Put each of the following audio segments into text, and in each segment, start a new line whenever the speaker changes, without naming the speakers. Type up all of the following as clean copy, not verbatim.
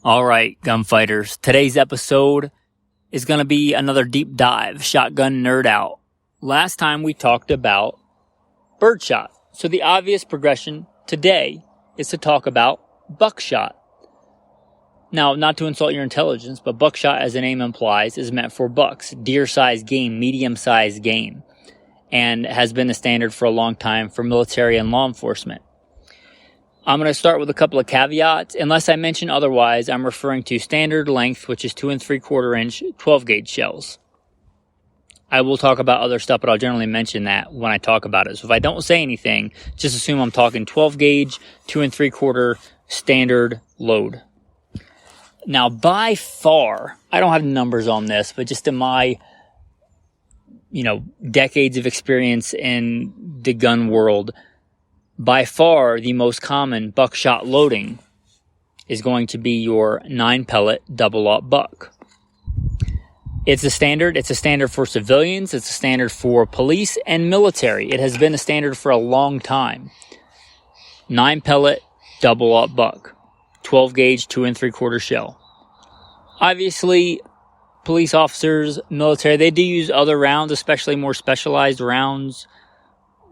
All right, gunfighters. Today's episode is going to be another deep dive, shotgun nerd out. Last time we talked about birdshot. So the obvious progression today is to talk about buckshot. Now, not to insult your intelligence, but buckshot, as the name implies, is meant for bucks, deer-sized game, medium-sized game, and has been the standard for a long time for military and law enforcement. I'm going to start with a couple of caveats. Unless I mention otherwise, I'm referring to standard length, which is 2 3/4 inch 12 gauge shells. I will talk about other stuff, but I'll generally mention that when I talk about it. So if I don't say anything, just assume I'm talking 12 gauge, 2 3/4 standard load. Now, by far, I don't have numbers on this, but just in my, decades of experience in the gun world, by far, the most common buckshot loading is going to be your 9-pellet double-aught buck. It's a standard. It's a standard for civilians. It's a standard for police and military. It has been a standard for a long time. 9-pellet double-aught buck, 12-gauge 2 3/4 shell. Obviously, police officers, military, they do use other rounds, especially more specialized rounds,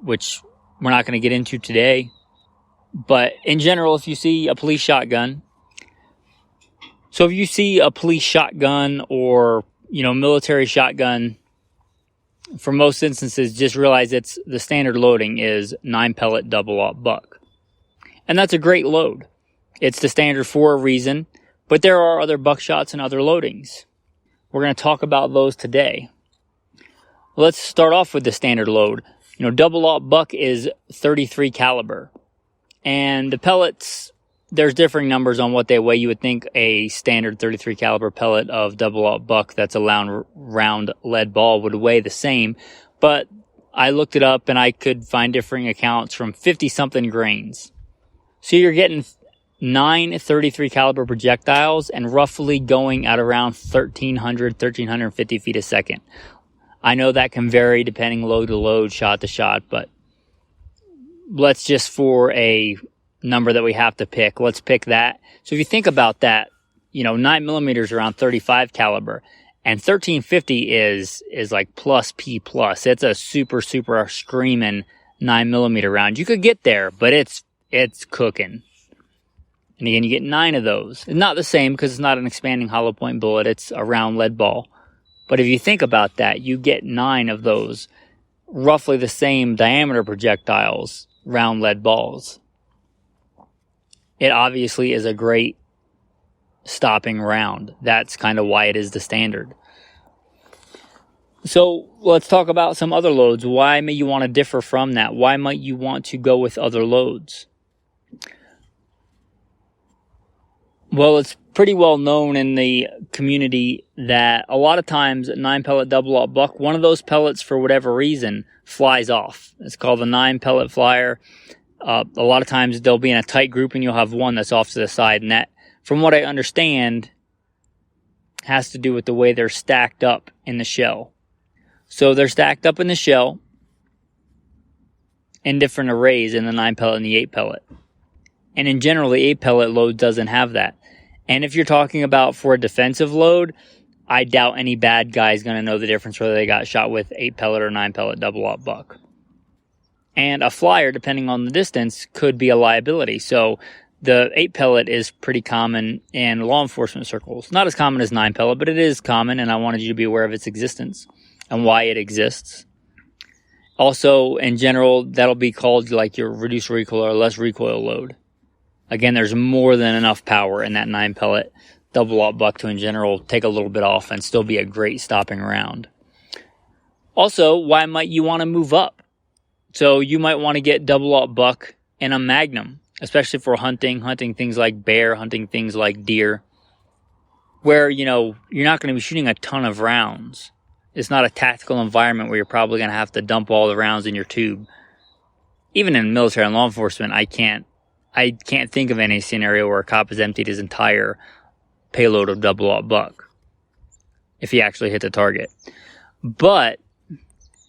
which we're not going to get into today. But in general, if you see a police shotgun, or, military shotgun, for most instances, just realize the standard loading is 9-pellet double-aught buck. And that's a great load. It's the standard for a reason, but there are other buckshots and other loadings. We're going to talk about those today. Let's start off with the standard load. Double-aught buck is 33 caliber. And the pellets, there's differing numbers on what they weigh. You would think a standard 33 caliber pellet of double-aught buck that's a round lead ball would weigh the same. But I looked it up and I could find differing accounts from 50-something grains. So you're getting 9 33 caliber projectiles and roughly going at around 1,350 feet a second. I know that can vary depending load to load, shot to shot, but let's just for a number that we have to pick, let's pick that. So if you think about that, 9 millimeters around 35 caliber, and 1350 is like plus P plus. It's a super screaming 9 millimeter round. You could get there, but it's cooking. And again, you get 9 of those. It's not the same because it's not an expanding hollow point bullet. It's a round lead ball. But if you think about that, you get 9 of those roughly the same diameter projectiles, round lead balls. It obviously is a great stopping round. That's kind of why it is the standard. So let's talk about some other loads. Why may you want to differ from that? Why might you want to go with other loads? Well, it's pretty well known in the community that a lot of times 9-pellet double-aught buck, one of those pellets for whatever reason flies off. It's called the 9-pellet flyer. A lot of times they'll be in a tight group and you'll have one that's off to the side. And that, from what I understand, has to do with the way they're stacked up in the shell. So they're stacked up in the shell in different arrays in the 9-pellet and the 8-pellet. And in general, the 8-pellet load doesn't have that. And if you're talking about for a defensive load, I doubt any bad guy is going to know the difference whether they got shot with 8-pellet or 9-pellet double-aught buck. And a flyer, depending on the distance, could be a liability. So the 8-pellet is pretty common in law enforcement circles. Not as common as 9-pellet, but it is common, and I wanted you to be aware of its existence and why it exists. Also, in general, that'll be called like your reduced recoil or less recoil load. Again, there's more than enough power in that 9-pellet double-aught buck to, in general, take a little bit off and still be a great stopping round. Also, why might you want to move up? So you might want to get double-aught buck in a magnum, especially for hunting things like bear, hunting things like deer, where, you're not going to be shooting a ton of rounds. It's not a tactical environment where you're probably going to have to dump all the rounds in your tube. Even in military and law enforcement, I can't think of any scenario where a cop has emptied his entire payload of double-aught buck if he actually hit the target. But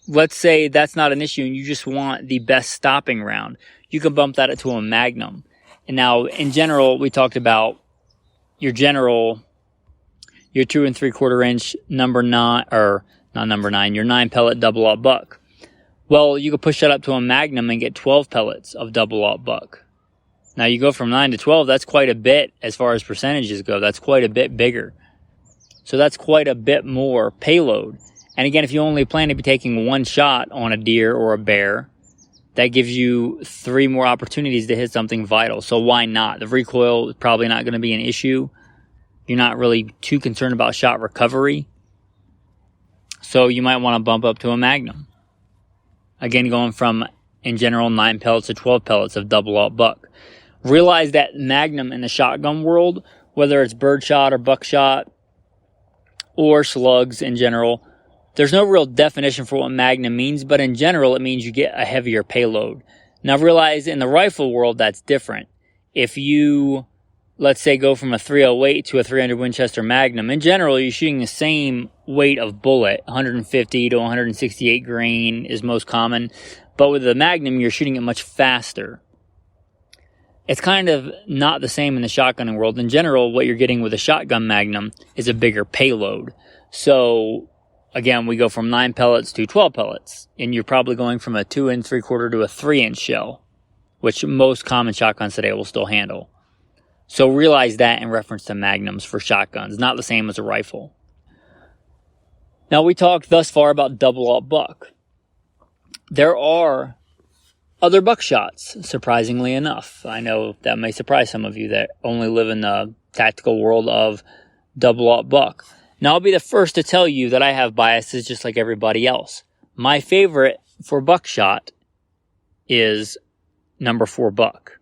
let's say that's not an issue and you just want the best stopping round. You can bump that to a magnum. And now, in general, we talked about your general, your 2 3/4 inch number 9, or not number 9, your 9 pellet double aught buck. Well, you could push that up to a Magnum and get 12 pellets of double aught buck. Now you go from 9 to 12, that's quite a bit as far as percentages go. That's quite a bit bigger. So that's quite a bit more payload. And again, if you only plan to be taking one shot on a deer or a bear, that gives you 3 more opportunities to hit something vital. So why not? The recoil is probably not going to be an issue. You're not really too concerned about shot recovery. So you might want to bump up to a Magnum. Again, going from, in general, 9 pellets to 12 pellets of double aught buck. Realize that Magnum in the shotgun world, whether it's birdshot or buckshot or slugs in general, there's no real definition for what Magnum means, but in general, it means you get a heavier payload. Now realize in the rifle world, that's different. If you, let's say, go from a 308 to a 300 Winchester Magnum, in general, you're shooting the same weight of bullet, 150 to 168 grain is most common. But with the Magnum, you're shooting it much faster. It's kind of not the same in the shotgunning world. In general, what you're getting with a shotgun Magnum is a bigger payload. So again, we go from 9 pellets to 12 pellets, and you're probably going from a 2 3/4 to a 3-inch shell, which most common shotguns today will still handle. So realize that in reference to Magnums for shotguns, not the same as a rifle. Now we talked thus far about double aught buck. There are other buckshots, surprisingly enough. I know that may surprise some of you that only live in the tactical world of double aught buck. Now, I'll be the first to tell you that I have biases just like everybody else. My favorite for buckshot is number 4 buck.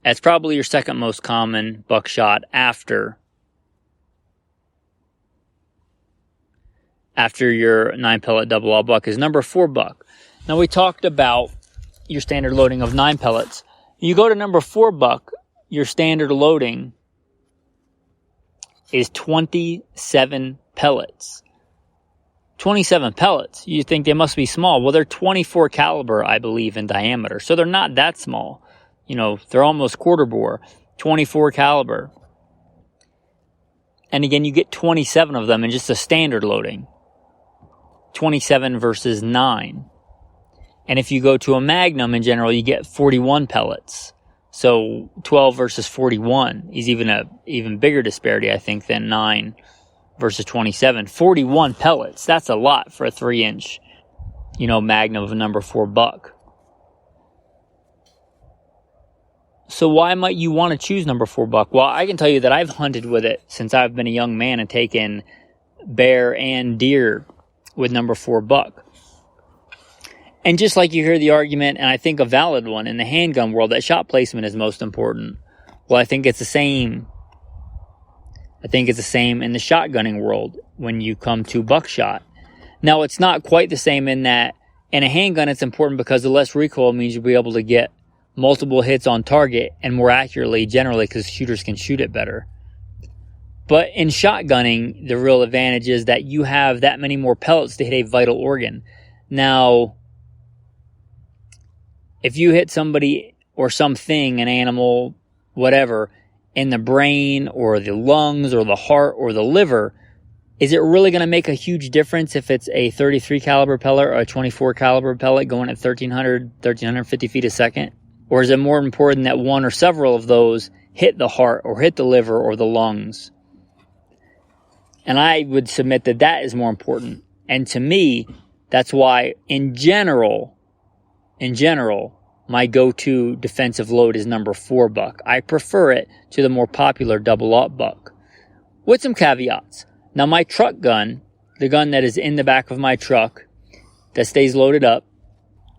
That's probably your second most common buckshot after your 9 pellet double aught buck is number 4 buck. Now, we talked about your standard loading of 9 pellets. You go to number 4 buck, your standard loading is 27 pellets. 27 pellets. You think they must be small. Well, they're 24 caliber, I believe, in diameter. So they're not that small. You know, they're almost quarter bore. 24 caliber. And again, you get 27 of them in just a standard loading. 27 versus 9. And if you go to a Magnum, in general, you get 41 pellets. So 12 versus 41 is even bigger disparity, I think, than 9 versus 27. 41 pellets. That's a lot for a 3-inch, Magnum of a number 4 buck. So why might you want to choose number 4 buck? Well, I can tell you that I've hunted with it since I've been a young man and taken bear and deer with number 4 buck. And just like you hear the argument, and I think a valid one, in the handgun world, that shot placement is most important. Well, I think it's the same. I think it's the same in the shotgunning world when you come to buckshot. Now, it's not quite the same in that in a handgun, it's important because the less recoil means you'll be able to get multiple hits on target and more accurately, generally, because shooters can shoot it better. But in shotgunning, the real advantage is that you have that many more pellets to hit a vital organ. Now, if you hit somebody or something, an animal, whatever, in the brain or the lungs or the heart or the liver, is it really going to make a huge difference if it's a 33 caliber pellet or a 24 caliber pellet going at 1,350 feet a second? Or is it more important that one or several of those hit the heart or hit the liver or the lungs? And I would submit that that is more important. And to me, that's why in general, my go-to defensive load is number 4 buck. I prefer it to the more popular double aught buck, with some caveats. Now, my truck gun, the gun that is in the back of my truck, that stays loaded up,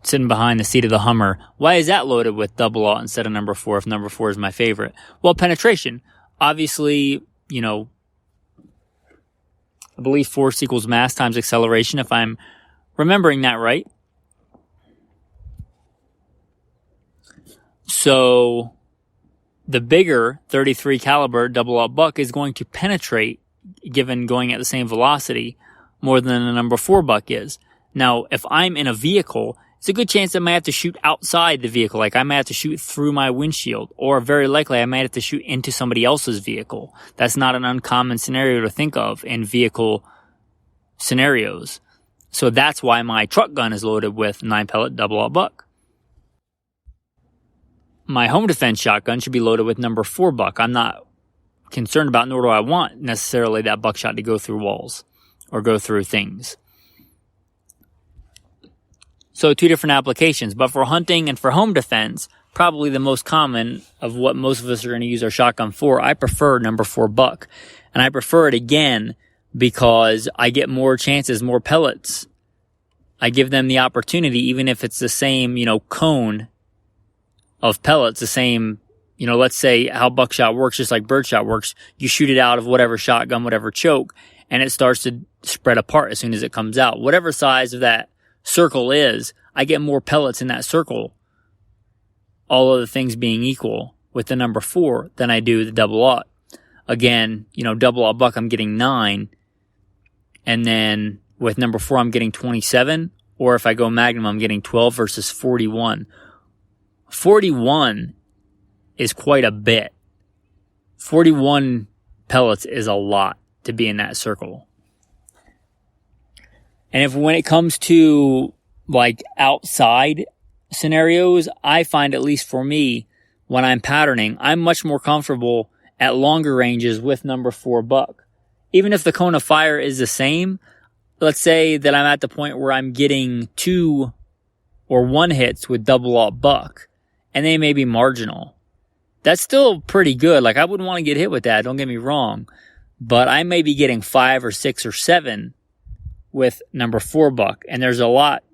sitting behind the seat of the Hummer, why is that loaded with double aught instead of number 4 if number 4 is my favorite? Well, penetration. Obviously, I believe force equals mass times acceleration, if I'm remembering that right. So the bigger 33 caliber double aught buck is going to penetrate, given going at the same velocity, more than the number 4 buck is. Now, if I'm in a vehicle it's a good chance I might have to shoot outside the vehicle. Like I might have to shoot through my windshield, or very likely I might have to shoot into somebody else's vehicle. That's not an uncommon scenario to think of in vehicle scenarios. So that's why my truck gun is loaded with 9 pellet double-aught buck. My home defense shotgun should be loaded with number 4 buck. I'm not concerned about, nor do I want necessarily that buckshot to go through walls or go through things. So 2 different applications, but for hunting and for home defense, probably the most common of what most of us are going to use our shotgun for, I prefer number 4 buck. And I prefer it again because I get more chances, more pellets. I give them the opportunity, even if it's the same, cone of pellets, the same, let's say how buckshot works, just like birdshot works. You shoot it out of whatever shotgun, whatever choke, and it starts to spread apart as soon as it comes out. Whatever size of that circle is, I get more pellets in that circle, all other things being equal, with the number 4 than I do the double-aught. Again, double-aught buck, I'm getting 9. And then with number 4, I'm getting 27. Or if I go magnum, I'm getting 12 versus 41. 41 is quite a bit. 41 pellets is a lot to be in that circle. And when it comes to like outside scenarios, I find, at least for me, when I'm patterning, I'm much more comfortable at longer ranges with number 4 buck. Even if the cone of fire is the same, let's say that I'm at the point where I'm getting 2 or 1 hits with double-aught buck, and they may be marginal. That's still pretty good. Like, I wouldn't want to get hit with that, don't get me wrong. But I may be getting 5 or 6 or 7 with number 4 buck, and there's a lot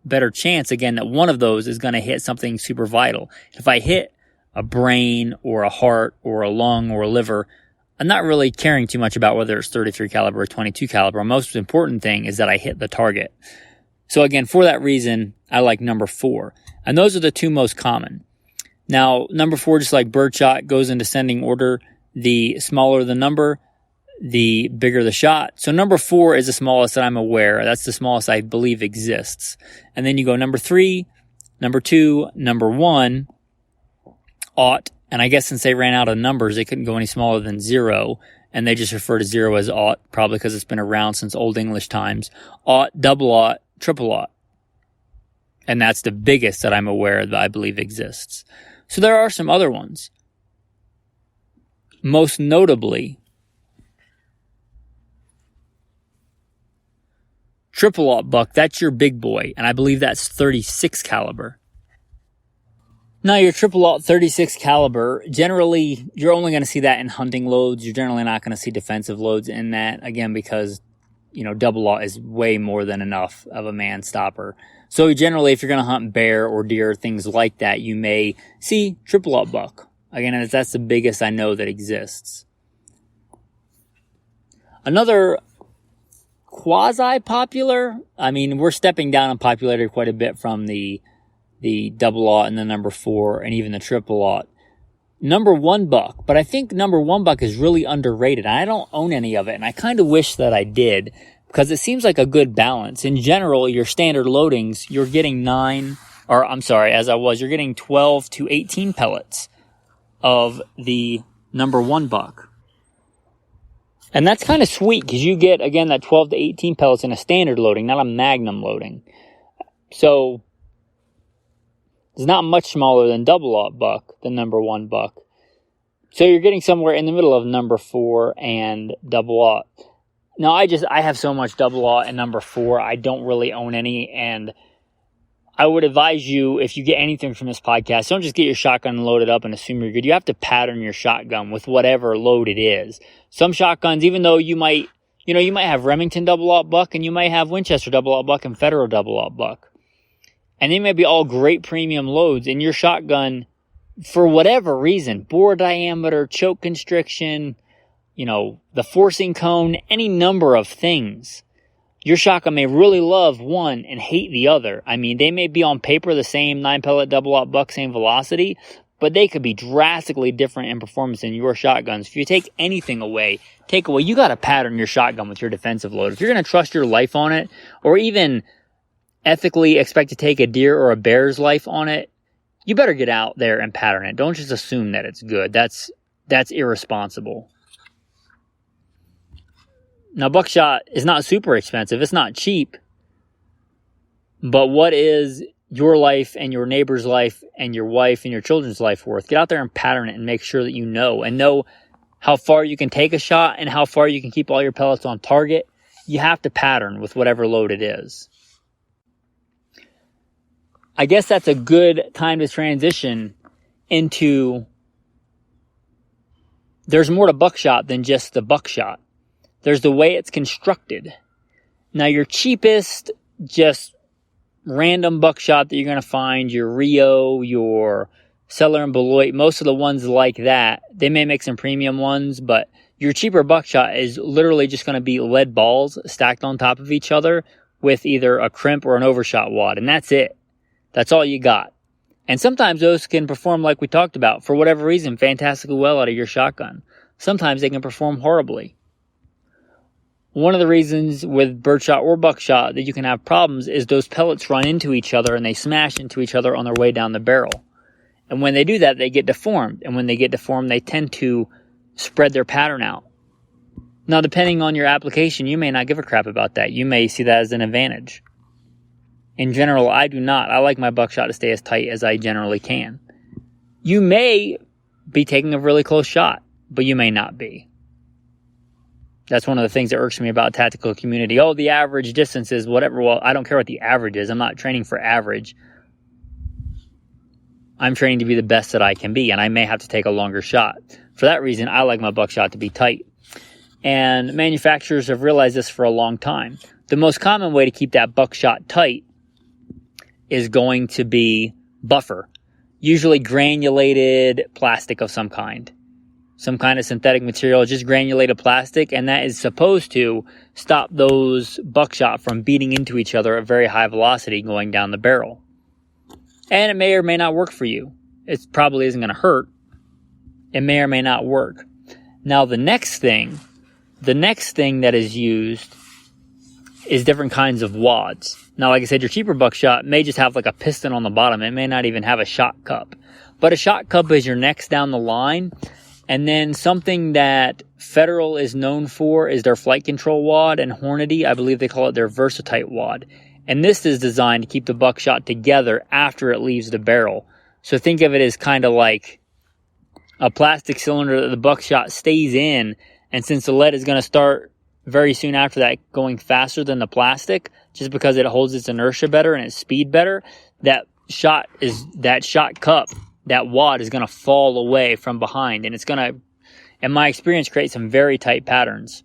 better chance, again, that one of those is going to hit something super vital. If I hit a brain or a heart or a lung or a liver, I'm not really caring too much about whether it's 33 caliber or 22 caliber. The most important thing is that I hit the target. So again, for that reason, I like number 4. And those are the 2 most common. Now, number 4, just like birdshot, goes in descending order. The smaller the number, the bigger the shot. So number 4 is the smallest that I'm aware. That's the smallest I believe exists. And then you go number 3, number 2, number 1, aught. And I guess since they ran out of numbers, they couldn't go any smaller than 0. And they just refer to 0 as aught, probably because it's been around since Old English times. Aught, double-aught, triple-aught. And that's the biggest that I'm aware that I believe exists. So there are some other ones. Most notably, triple-aught buck, that's your big boy, and I believe that's 36 caliber. Now, your triple-aught 36 caliber, generally, you're only going to see that in hunting loads. You're generally not going to see defensive loads in that, again, because, double-aught is way more than enough of a man stopper. So generally, if you're going to hunt bear or deer, things like that, you may see triple-aught buck. Again, that's the biggest I know that exists. Another quasi-popular, we're stepping down in popularity quite a bit from the double-aught and the number 4 and even the triple-aught. Number 1 buck, but I think number 1 buck is really underrated. I don't own any of it, and I kind of wish that I did, because it seems like a good balance. In general, your standard loadings, you're getting you're getting 12 to 18 pellets of the number 1 buck. And that's kind of sweet, because you get, again, that 12 to 18 pellets in a standard loading, not a magnum loading. So it's not much smaller than double-aught buck, the number 1 buck. So you're getting somewhere in the middle of number 4 and double-aught. Now, I have so much double-aught and number 4, I don't really own any, and I would advise you, if you get anything from this podcast, don't just get your shotgun loaded up and assume you're good. You have to pattern your shotgun with whatever load it is. Some shotguns, even though you might have Remington double-aught buck, and you might have Winchester double-aught buck and Federal double-aught buck. And they may be all great premium loads, in your shotgun, for whatever reason, bore diameter, choke constriction, the forcing cone, any number of things. Your shotgun may really love one and hate the other. They may be on paper the same 9 pellet double-aught buck, same velocity, but they could be drastically different in performance in your shotguns. If you take anything away, you got to pattern your shotgun with your defensive load. If you're going to trust your life on it, or even ethically expect to take a deer or a bear's life on it, you better get out there and pattern it. Don't just assume that it's good. That's irresponsible. Now, buckshot is not super expensive. It's not cheap. But what is your life and your neighbor's life and your wife and your children's life worth? Get out there and pattern it and make sure that you know how far you can take a shot and how far you can keep all your pellets on target. You have to pattern with whatever load it is. I guess that's a good time to transition into, there's more to buckshot than just the buckshot. There's the way it's constructed. Now, your cheapest, just random buckshot that you're going to find, your Rio, your Seller and Beloit, most of the ones like that, they may make some premium ones, but your cheaper buckshot is literally just going to be lead balls stacked on top of each other with either a crimp or an overshot wad, and that's it. That's all you got. And sometimes those can perform, like we talked about, for whatever reason, fantastically well out of your shotgun. Sometimes they can perform horribly. One of the reasons with birdshot or buckshot that you can have problems is those pellets run into each other and they smash into each other on their way down the barrel. And when they do that, they get deformed. And when they get deformed, they tend to spread their pattern out. Now, depending on your application, you may not give a crap about that. You may see that as an advantage. In general, I do not. I like my buckshot to stay as tight as I generally can. You may be taking a really close shot, but you may not be. That's one of the things that irks me about tactical community. Oh, the average distance is whatever. Well, I don't care what the average is. I'm not training for average. I'm training to be the best that I can be, and I may have to take a longer shot. For that reason, I like my buckshot to be tight. And manufacturers have realized this for a long time. The most common way to keep that buckshot tight is going to be buffer. Usually granulated plastic of some kind of synthetic material, just granulated plastic, and that is supposed to stop those buckshot from beating into each other at very high velocity going down the barrel. And it may or may not work for you. It probably isn't going to hurt. It may or may not work. Now, the next thing that is used is different kinds of wads. Now, like I said, your cheaper buckshot may just have like a piston on the bottom. It may not even have a shot cup. But a shot cup is your next down the line. And then something that Federal is known for is their flight control wad, and Hornady, I believe they call it their Versatite wad. And this is designed to keep the buckshot together after it leaves the barrel. So think of it as kind of like a plastic cylinder that the buckshot stays in. And since the lead is going to start very soon after that going faster than the plastic, just because it holds its inertia better and its speed better, that shot cup, that wad is going to fall away from behind, and it's going to, in my experience, create some very tight patterns.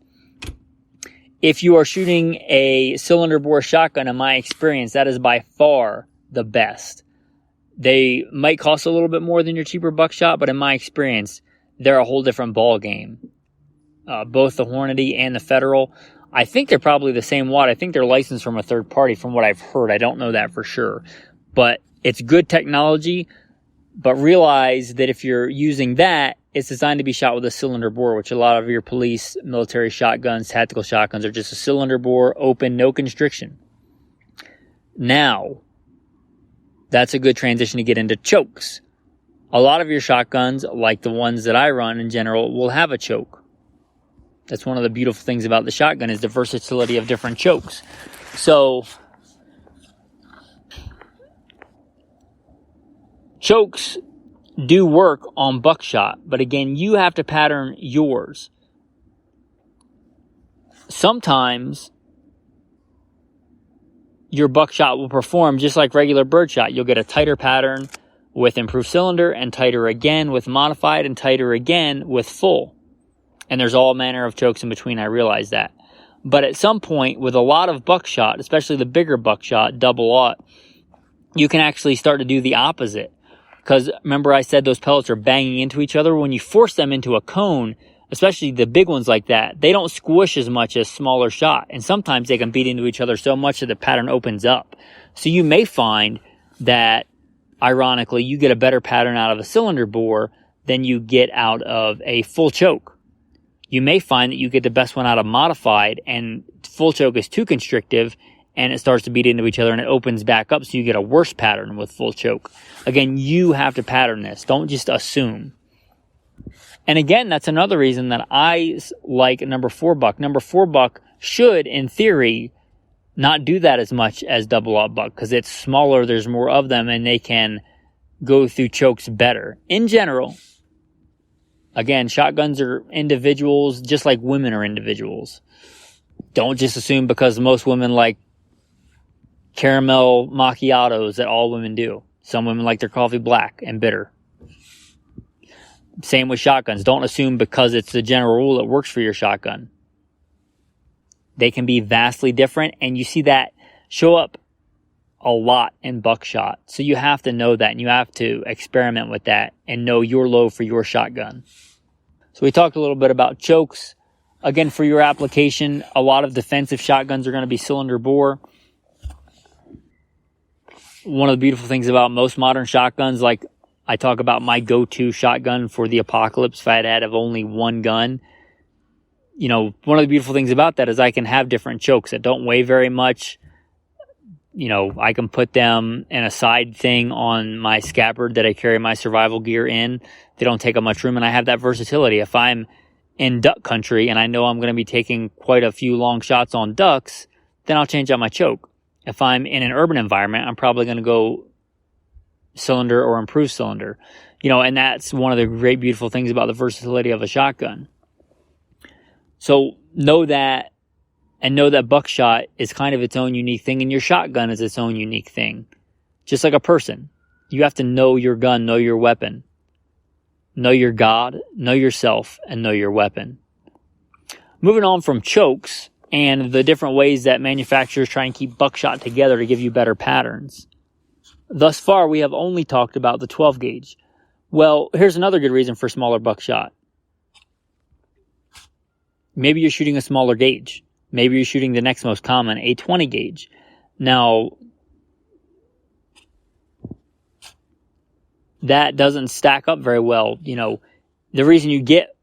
If you are shooting a cylinder bore shotgun, in my experience, that is by far the best. They might cost a little bit more than your cheaper buckshot, but in my experience, they're a whole different ball game. Both the Hornady and the Federal, I think they're probably the same wad. I think they're licensed from a third party from what I've heard. I don't know that for sure. But it's good technology. But realize that if you're using that, it's designed to be shot with a cylinder bore, which a lot of your police, military shotguns, tactical shotguns are just a cylinder bore, open, no constriction. Now, that's a good transition to get into chokes. A lot of your shotguns, like the ones that I run in general, will have a choke. That's one of the beautiful things about the shotgun is the versatility of different chokes. So, chokes do work on buckshot, but again, you have to pattern yours. Sometimes your buckshot will perform just like regular birdshot. You'll get a tighter pattern with improved cylinder, and tighter again with modified, and tighter again with full. And there's all manner of chokes in between, I realize that. But at some point, with a lot of buckshot, especially the bigger buckshot, double-aught, you can actually start to do the opposite. Because remember I said those pellets are banging into each other? When you force them into a cone, especially the big ones like that, they don't squish as much as smaller shot. And sometimes they can beat into each other so much that the pattern opens up. So you may find that, ironically, you get a better pattern out of a cylinder bore than you get out of a full choke. You may find that you get the best one out of modified, and full choke is too constrictive, and it starts to beat into each other, and it opens back up, so you get a worse pattern with full choke. Again, you have to pattern this. Don't just assume. And again, that's another reason that I like number 4 buck. Number 4 buck should, in theory, not do that as much as double aught buck, because it's smaller, there's more of them, and they can go through chokes better. In general, again, shotguns are individuals, just like women are individuals. Don't just assume because most women like caramel macchiatos that all women do. Some women like their coffee black and bitter. Same with shotguns. Don't assume because it's the general rule that works for your shotgun. They can be vastly different, and you see that show up a lot in buckshot. So you have to know that, and you have to experiment with that and know your load for your shotgun. So we talked a little bit about chokes. Again, for your application, a lot of defensive shotguns are going to be cylinder bore. One of the beautiful things about most modern shotguns, like I talk about my go-to shotgun for the apocalypse if I had only one gun. You know, one of the beautiful things about that is I can have different chokes that don't weigh very much. You know, I can put them in a side thing on my scabbard that I carry my survival gear in. They don't take up much room, and I have that versatility. If I'm in duck country and I know I'm going to be taking quite a few long shots on ducks, then I'll change out my choke. If I'm in an urban environment, I'm probably going to go cylinder or improved cylinder. You know, and that's one of the great, beautiful things about the versatility of a shotgun. So know that, and know that buckshot is kind of its own unique thing, and your shotgun is its own unique thing. Just like a person. You have to know your gun, know your weapon. Know your God, know yourself, and know your weapon. Moving on from chokes and the different ways that manufacturers try and keep buckshot together to give you better patterns. Thus far, we have only talked about the 12 gauge. Well, here's another good reason for smaller buckshot. Maybe you're shooting a smaller gauge. Maybe you're shooting the next most common, a 20 gauge. Now, that doesn't stack up very well. You know, the reason you get,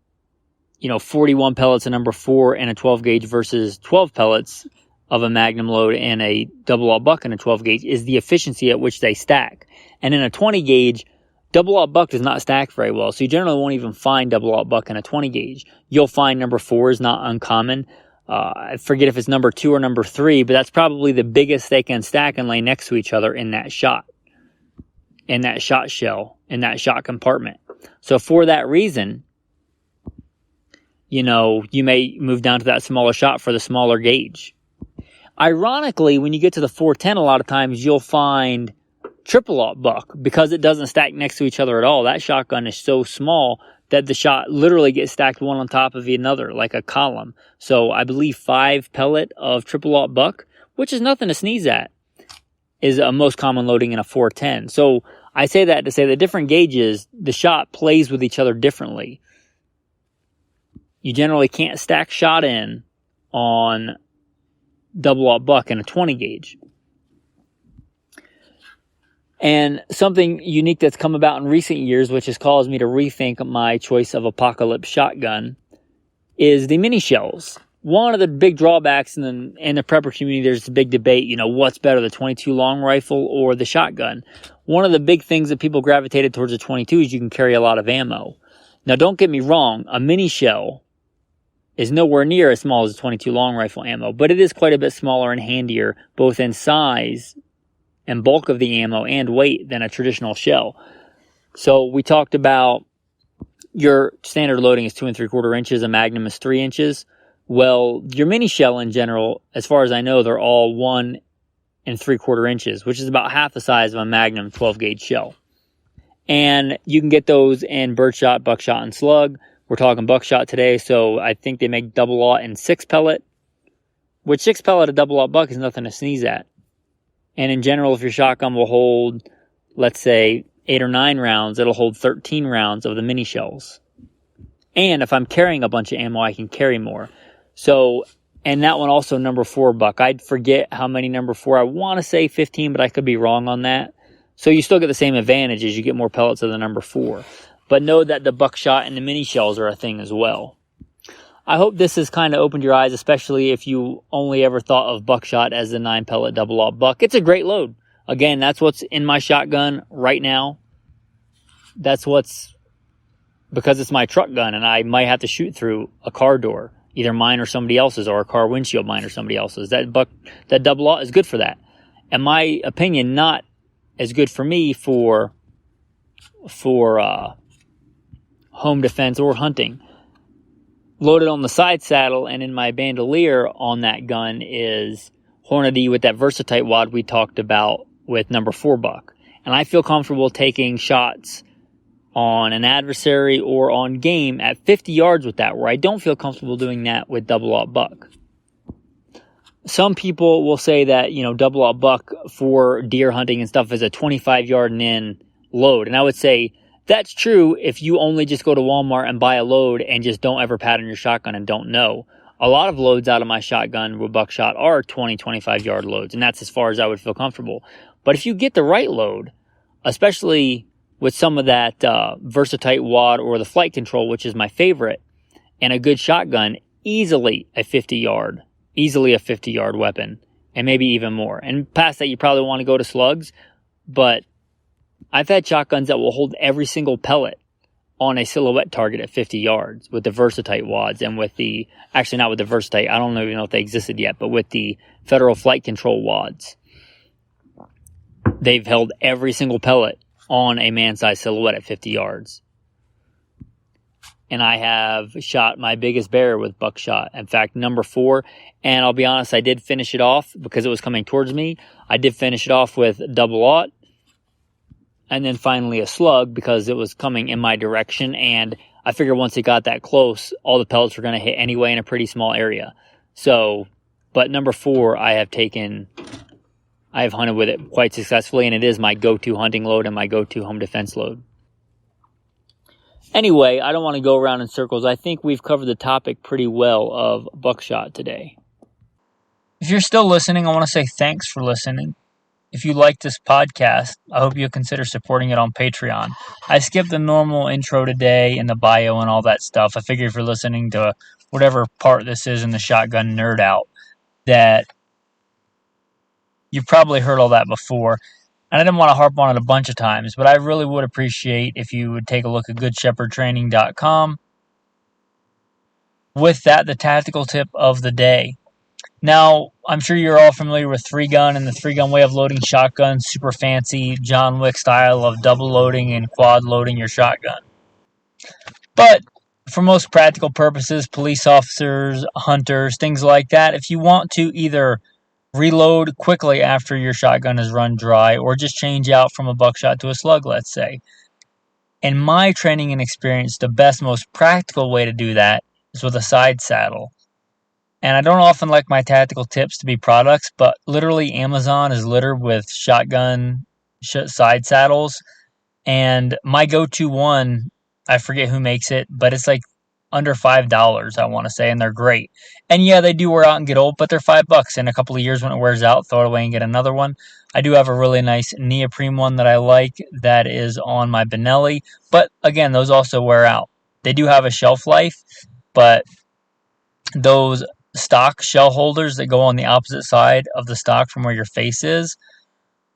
41 pellets in number 4 and a 12 gauge versus 12 pellets of a magnum load and a double aught buck and a 12 gauge is the efficiency at which they stack. And in a 20 gauge, double aught buck does not stack very well. So you generally won't even find double aught buck in a 20 gauge. You'll find number 4 is not uncommon. I forget if it's number 2 or number 3, but that's probably the biggest they can stack and lay next to each other in that shot shell, in that shot compartment. So for that reason, you may move down to that smaller shot for the smaller gauge. Ironically, when you get to the 410, a lot of times you'll find triple aught buck because it doesn't stack next to each other at all. That shotgun is so small that the shot literally gets stacked one on top of another like a column. So I believe 5 pellet of triple aught buck, which is nothing to sneeze at, is a most common loading in a 410. So I say that to say that different gauges, the shot plays with each other differently. You generally can't stack shot in on double aught buck in a 20 gauge. And something unique that's come about in recent years, which has caused me to rethink my choice of apocalypse shotgun, is the mini shells. One of the big drawbacks in the prepper community, there's a big debate, what's better, the 22 long rifle or the shotgun. One of the big things that people gravitated towards the 22 is you can carry a lot of ammo. Now, don't get me wrong, a mini shell is nowhere near as small as a 22 long rifle ammo, but it is quite a bit smaller and handier, both in size and bulk of the ammo and weight than a traditional shell. So we talked about your standard loading is 2 3/4 inches, a Magnum is 3 inches. Well, your mini shell in general, as far as I know, they're all 1 3/4 inches, which is about half the size of a Magnum 12 gauge shell. And you can get those in birdshot, buckshot, and slug. We're talking buckshot today, so I think they make double aught and 6 pellet, which 6 pellet of double aught buck is nothing to sneeze at. And in general, if your shotgun will hold, let's say, 8 or 9 rounds, it'll hold 13 rounds of the mini shells. And if I'm carrying a bunch of ammo, I can carry more. So, and that one also number 4 buck. I'd forget how many number 4. I want to say 15, but I could be wrong on that. So you still get the same advantages. You get more pellets of the number 4. But know that the buckshot and the mini shells are a thing as well. I hope this has kind of opened your eyes, especially if you only ever thought of Buckshot as the 9-pellet double-aught buck. It's a great load. Again, that's what's in my shotgun right now. That's what's, because it's my truck gun, and I might have to shoot through a car door, either mine or somebody else's, or a car windshield, mine or somebody else's. That double-aught is good for that. In my opinion, not as good for me for home defense or hunting. Loaded on the side saddle and in my bandolier on that gun is Hornady with that Versatite wad we talked about with number 4 buck. And I feel comfortable taking shots on an adversary or on game at 50 yards with that, where I don't feel comfortable doing that with double-aught buck. Some people will say that, double-aught buck for deer hunting and stuff is a 25-yard and in load. And I would say that's true if you only just go to Walmart and buy a load and just don't ever pattern your shotgun and don't know. A lot of loads out of my shotgun with Buckshot are 20, 25-yard loads, and that's as far as I would feel comfortable. But if you get the right load, especially with some of that Versatite wad or the flight control, which is my favorite, and a good shotgun, easily a 50-yard weapon, and maybe even more. And past that, you probably want to go to slugs, but I've had shotguns that will hold every single pellet on a silhouette target at 50 yards with the Versatite wads and with the, actually not with the Versatite, I don't even know if they existed yet, but with the Federal Flight Control wads. They've held every single pellet on a man-sized silhouette at 50 yards. And I have shot my biggest bear with Buckshot. In fact, number 4. And I'll be honest, I did finish it off because it was coming towards me. I did finish it off with double-aught. And then finally a slug because it was coming in my direction. And I figured once it got that close, all the pellets were going to hit anyway in a pretty small area. So, but number 4, I have hunted with it quite successfully. And it is my go-to hunting load and my go-to home defense load. Anyway, I don't want to go around in circles. I think we've covered the topic pretty well of Buckshot today. If you're still listening, I want to say thanks for listening. If you like this podcast, I hope you'll consider supporting it on Patreon. I skipped the normal intro today and the bio and all that stuff. I figure if you're listening to whatever part this is in the shotgun nerd out, that you've probably heard all that before. And I didn't want to harp on it a bunch of times, but I really would appreciate if you would take a look at goodshepherdtraining.com. With that, the tactical tip of the day. Now, I'm sure you're all familiar with 3-gun and the 3-gun way of loading shotguns, super fancy John Wick style of double loading and quad loading your shotgun. But for most practical purposes, police officers, hunters, things like that, if you want to either reload quickly after your shotgun is run dry or just change out from a buckshot to a slug, let's say. In my training and experience, the best, most practical way to do that is with a side saddle. And I don't often like my tactical tips to be products, but literally Amazon is littered with shotgun side saddles. And my go-to one, I forget who makes it, but it's like under $5, I want to say, and they're great. And yeah, they do wear out and get old, but they're $5. In a couple of years when it wears out, throw it away and get another one. I do have a really nice neoprene one that I like that is on my Benelli. But again, those also wear out. They do have a shelf life, but those stock shell holders that go on the opposite side of the stock from where your face is,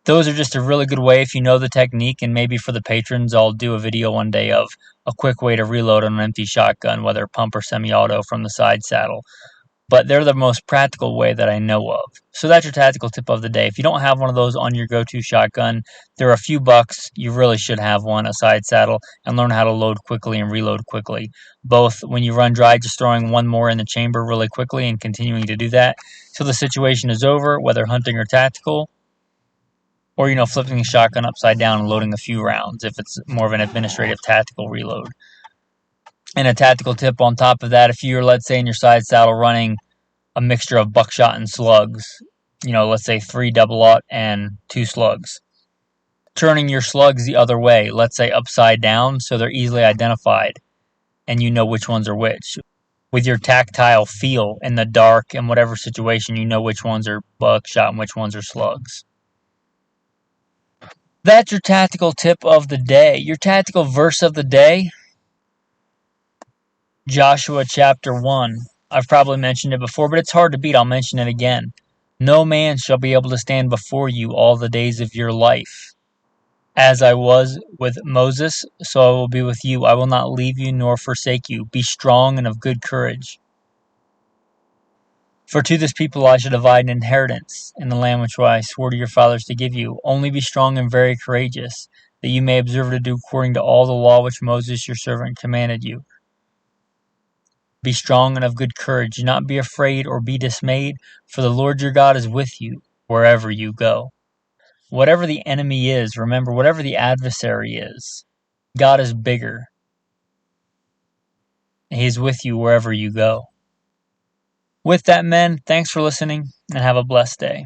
those are just a really good way if you know the technique. And maybe for the patrons, I'll do a video one day of a quick way to reload on an empty shotgun, whether pump or semi-auto from the side saddle. But they're the most practical way that I know of. So that's your tactical tip of the day. If you don't have one of those on your go-to shotgun, they're a few bucks. You really should have one, a side saddle, and learn how to load quickly and reload quickly. Both when you run dry, just throwing one more in the chamber really quickly and continuing to do that till the situation is over, whether hunting or tactical, or, flipping the shotgun upside down and loading a few rounds if it's more of an administrative tactical reload. And a tactical tip on top of that, if you're, let's say, in your side saddle running a mixture of buckshot and slugs, let's say 3 double-aught and 2 slugs, turning your slugs the other way, let's say upside down, so they're easily identified and you know which ones are which. With your tactile feel in the dark and whatever situation, you know which ones are buckshot and which ones are slugs. That's your tactical tip of the day. Your tactical verse of the day: Joshua chapter 1. I've probably mentioned it before, but it's hard to beat. I'll mention it again. No man shall be able to stand before you all the days of your life. As I was with Moses, so I will be with you. I will not leave you nor forsake you. Be strong and of good courage. For to this people I shall divide an inheritance in the land which I swore to your fathers to give you. Only be strong and very courageous, that you may observe to do according to all the law which Moses your servant commanded you. Be strong and of good courage. Do not be afraid or be dismayed, for the Lord your God is with you wherever you go. Whatever the enemy is, remember, whatever the adversary is, God is bigger. He is with you wherever you go. With that, men, thanks for listening and have a blessed day.